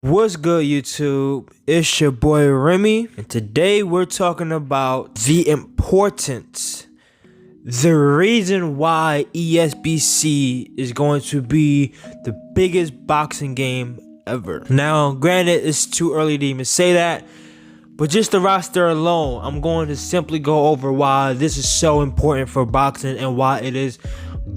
What's good, YouTube? It's your boy Remy, and today we're talking about the importance, the reason why ESBC is going to be the biggest boxing game ever. Now, granted, it's too early to even say that, but just the roster alone, I'm going to simply go over why this is so important for boxing and why it is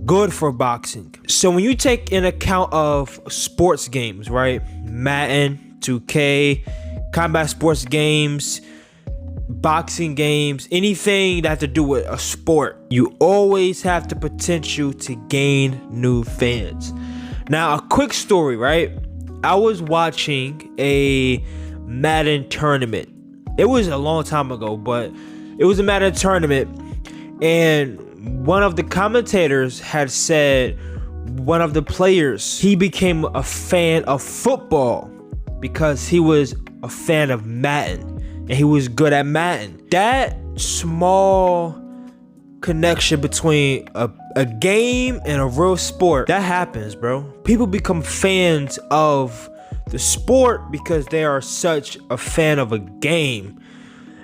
good for boxing. So when you take in account of sports games, right? Madden, 2K, combat sports games, boxing games, anything that has to do with a sport, you always have the potential to gain new fans. Now, a quick story, right? I was watching a Madden tournament. It was a long time ago, but it was a Madden tournament, and one of the commentators had said one of the players, he became a fan of football because he was a fan of Madden and he was good at Madden. That small connection between a game and a real sport, that happens, bro. People become fans of the sport because they are such a fan of a game.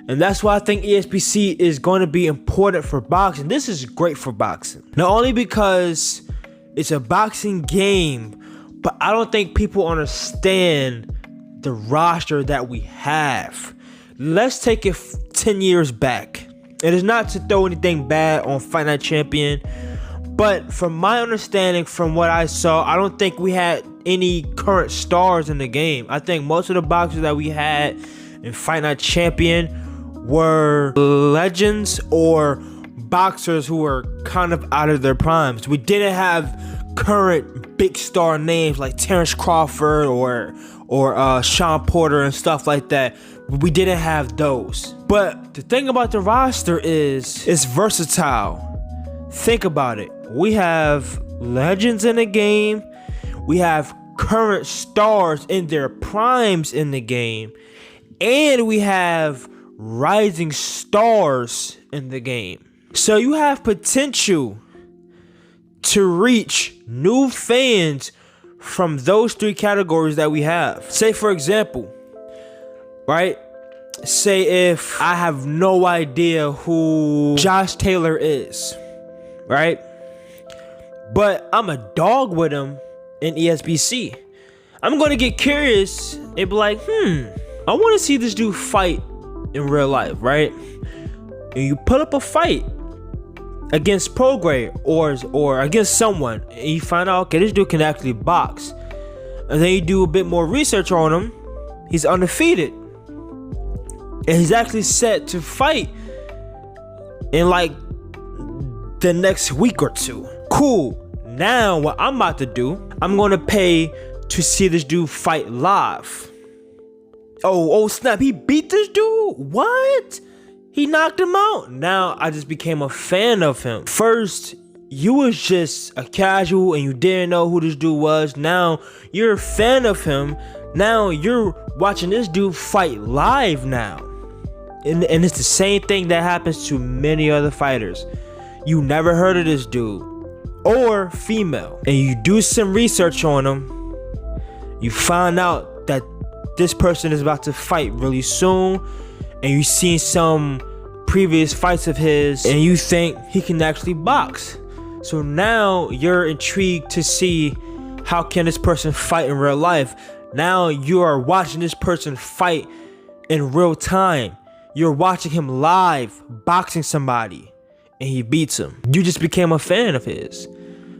And that's why I think ESBC is going to be important for boxing. This is great for boxing. Not only because it's a boxing game, but I don't think people understand the roster that we have. Let's take it 10 years back. It is not to throw anything bad on Fight Night Champion, but from my understanding, from what I saw, I don't think we had any current stars in the game. I think most of the boxers that we had in Fight Night Champion were legends or boxers who were kind of out of their primes. We didn't have current big star names like Terrence Crawford or Sean Porter and stuff like that. We didn't have those. But the thing about the roster is it's versatile. Think about it. We have legends in the game. We have current stars in their primes in the game. And we have rising stars in the game. So you have potential to reach new fans from those three categories that we have. Say, for example, right? Say if I have no idea who Josh Taylor is, right? But I'm a dog with him in ESBC. I'm going to get curious and be like, I want to see this dude fight in real life, right? And you put up a fight against Prograde or against someone, and you find out, okay, this dude can actually box. And then you do a bit more research on him. He's undefeated, and he's actually set to fight in like the next week or two. Cool. Now what I'm about to do, I'm gonna pay to see this dude fight live. Oh snap, he beat this dude? What? He knocked him out. Now I just became a fan of him. First, you was just a casual and you didn't know who this dude was. Now you're a fan of him. Now you're watching this dude fight live now. And it's the same thing that happens to many other fighters. You never heard of this dude or female, and you do some research on him. You find out that this person is about to fight really soon, and you've seen some previous fights of his, and you think he can actually box. So now you're intrigued to see how can this person fight in real life. Now you are watching this person fight in real time. You're watching him live boxing somebody, and he beats him. You just became a fan of his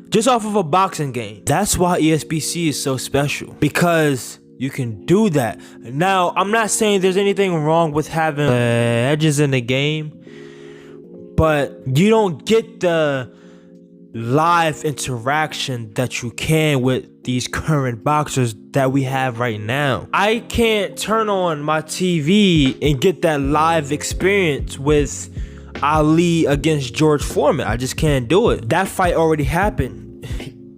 just off of a boxing game. That's why ESBC is so special, because you can do that. Now, I'm not saying there's anything wrong with having edges in the game, but you don't get the live interaction that you can with these current boxers that we have right now. I can't turn on my TV and get that live experience with Ali against George Foreman. I just can't do it. That fight already happened.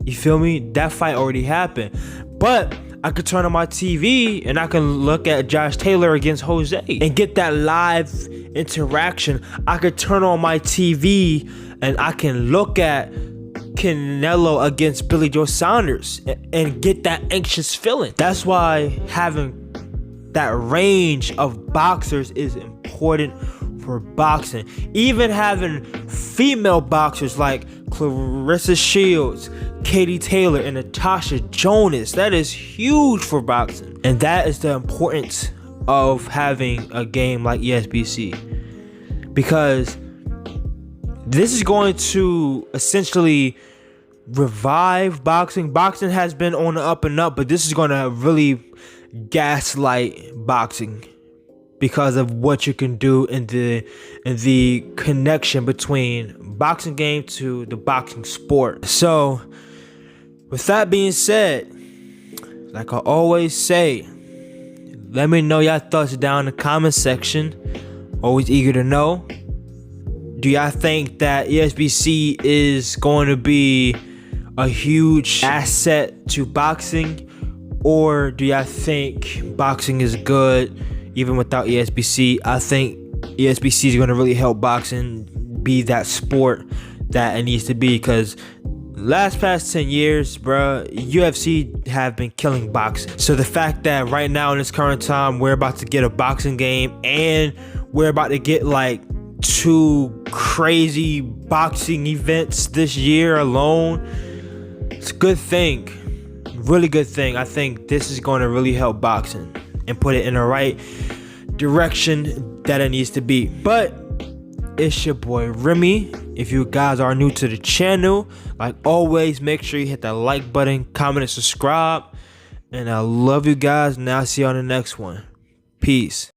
You feel me? That fight already happened. But I could turn on my TV and I can look at Josh Taylor against Jose and get that live interaction. I could turn on my TV and I can look at Canelo against Billy Joe Saunders and get that anxious feeling. That's why having that range of boxers is important for boxing. Even having female boxers like Clarissa Shields, Katie Taylor, and Natasha Jonas, that is huge for boxing. And that is the importance of having a game like ESBC, because this is going to essentially revive boxing. Boxing has been on the up and up, but this is going to really gaslight boxing because of what you can do in the connection between boxing game to the boxing sport. So with that being said, like I always say, let me know y'all thoughts down in the comment section. Always eager to know. Do y'all think that ESBC is going to be a huge asset to boxing, or do y'all think boxing is good even without ESBC? I think ESBC is going to really help boxing be that sport that it needs to be, because past 10 years, bruh, UFC have been killing boxing. So the fact that right now in this current time we're about to get a boxing game and we're about to get like 2 crazy boxing events this year alone, it's a good thing. Really good thing. I think this is going to really help boxing and put it in the right direction that it needs to be. But it's your boy Remy. If you guys are new to the channel, like always, make sure you hit that like button, comment, and subscribe. And I love you guys, and I'll see you on the next one. Peace.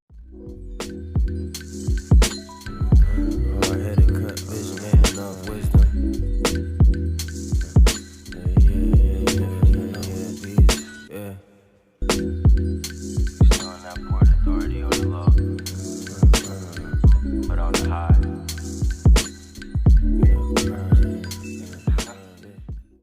But on the high.